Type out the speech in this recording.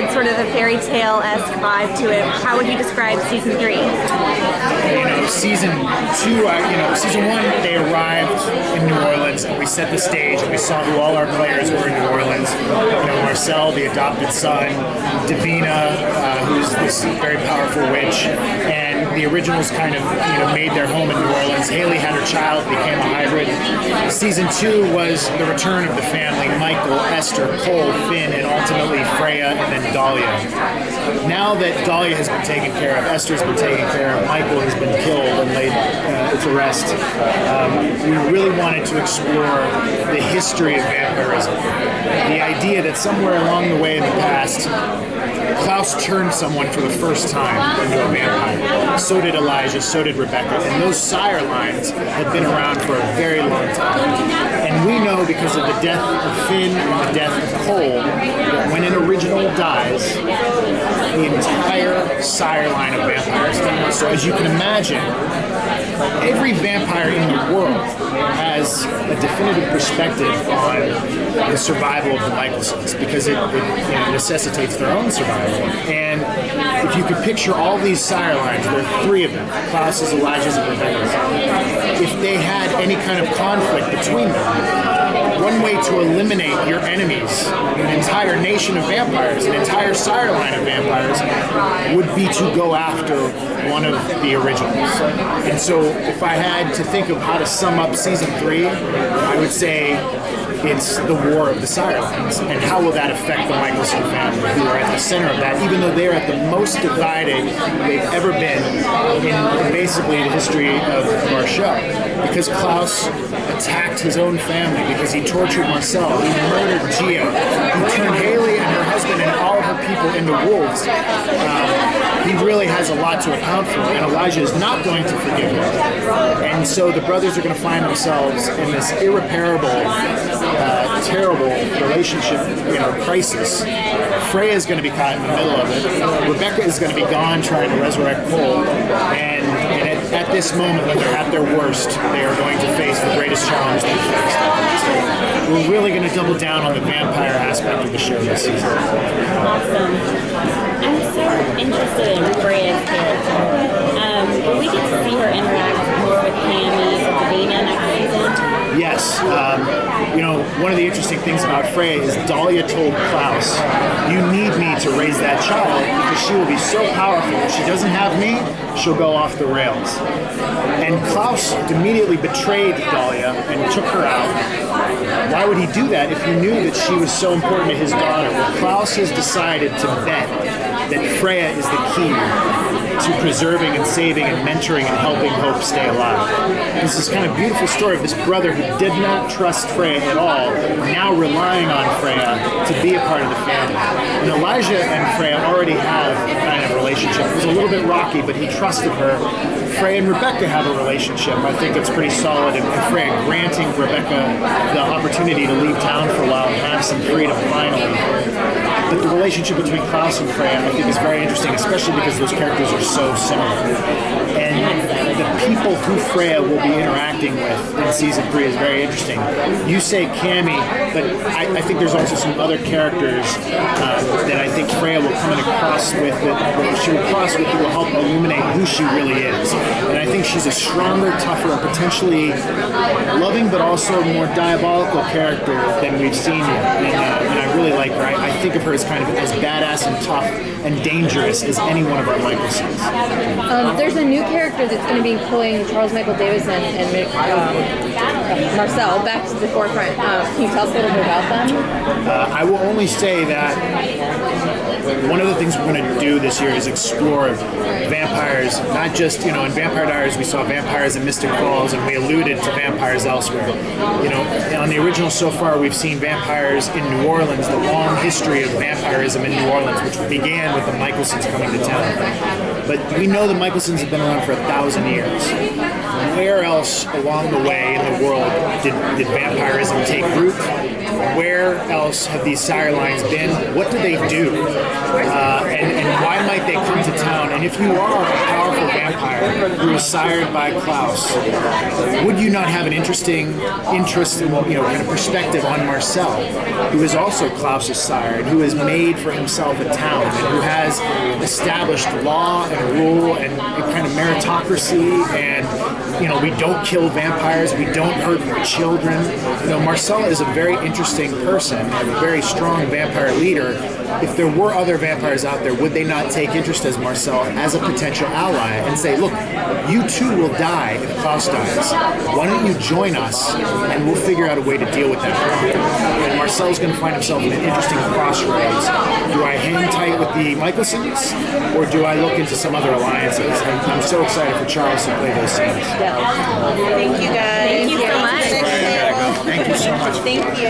had sort of a fairy tale-esque vibe to it. How would you describe season 3? Season 2, season 1, they arrived in New Orleans and we set the stage and we saw who all our players were in New Orleans. Marcel, the adopted son, Davina, who's this very powerful witch, and the originals kind of made their home in New Orleans. Haley had her child, became a hybrid. Season 2 was the return of the family: Michael, Esther, Cole, Finn, and ultimately Freya, and then Dahlia. Now that Dahlia has been taken care of, Esther's been taken care of, Michael has been killed and laid to rest, we really wanted to explore the history of vampirism. The idea that somewhere along the way in the past, Klaus turned someone for the first time into a vampire. So did Elijah, so did Rebecca, and those sire lines have been around for a very long time. And we know because of the death of Finn and the death of Cole that when an original dies, the entire sire line of vampires dies. So as you can imagine, every vampire in the world has a definitive perspective on the survival of the Michelsons because it necessitates their own survival. And if you could picture all these sire lines, there are 3 of them, Klaus's, Elijah's, and Rebecca's. If they had any kind of conflict between them, one way to eliminate your enemies, an entire nation of vampires, an entire sire line of vampires, would be to go after one of the originals. And so if I had to think of how to sum up season 3, I would say it's the war of the sire lines, and how will that affect the Michelson family, who are at the center of that, even though they're at the most divided they've ever been in basically the history of our show. Because Klaus attacked his own family, because he tortured Marcel, he murdered Gia, he turned Haley and her husband and all of her people into wolves. He really has a lot to account for, and Elijah is not going to forgive him. And so the brothers are going to find themselves in this irreparable, terrible relationship, crisis. Freya is going to be caught in the middle of it. Rebecca is going to be gone trying to resurrect Cole, and at this moment, when they're at their worst, they are going to face the greatest challenge they've faced. So we're really going to double down on the vampire aspect of the show this season. Awesome. I'm so interested in Freya's character. Will we get to see her interact more with Cammy and Davina next season? Yes. One of the interesting things about Freya is Dahlia told Klaus, you need me to raise that child because she will be so powerful. If she doesn't have me, she'll go off the rails. And Klaus immediately betrayed Dahlia and took her out. Why would he do that if he knew that she was so important to his daughter? Well, Klaus has decided to bet that Freya is the key to preserving and saving and mentoring and helping Hope stay alive. This is kind of beautiful story of this brother who did not trust Freya at all, now relying on Freya to be a part of the family. And Elijah and Freya already have a kind of relationship. It was a little bit rocky, but he trusted her. Freya and Rebecca have a relationship. I think it's pretty solid, and Freya granting Rebecca the opportunity to leave town for a while and have some freedom finally. But the relationship between Klaus and Freya, I think, is very interesting, especially because those characters are so similar. And the people who Freya will be interacting with in season 3 is very interesting. You say Cammy, but I think there's also some other characters that I think Freya will come across with that she will cross with that will help illuminate who she really is. And I think she's a stronger, tougher, and potentially loving but also more diabolical character than we've seen yet. And I really like her. I think of her as kind of as badass and tough and dangerous as any one of our Michelsons. There's a new character that's going to be pulling Charles Michael Davis and Marcel back to the forefront. Can you tell us a little bit about them? I will only say that one of the things we're going to do this year is explore vampires, not just, in Vampire Diaries we saw vampires in Mystic Falls and we alluded to vampires elsewhere. On the original so far we've seen vampires in New Orleans, the long history of vampirism in New Orleans, which began with the Michelsons coming to town. But we know the Michelsons have been around for 1,000 years. Where else along the way in the world did vampirism take root? Where else have these sire lines been? What do they do? And why might they come to town? And if you are a powerful vampire who is sired by Klaus, would you not have an interest in, kind of perspective on Marcel, who is also Klaus's sire, and who has made for himself a town, and who has established law and rule and kind of meritocracy, and we don't kill vampires, we don't hurt children. Marcel is a very interesting person, and a very strong vampire leader. If there were other vampires out there, would they not take interest as Marcel as a potential ally and say, look, you too will die if Klaus dies. Why don't you join us and we'll figure out a way to deal with that. And Marcel's going to find himself in an interesting crossroads. Do I hang tight with the Michelsons, or do I look into some other alliances? I'm so excited for Charles to play those scenes. Thank you guys. Thank you so much. Thank you so much. Thank you.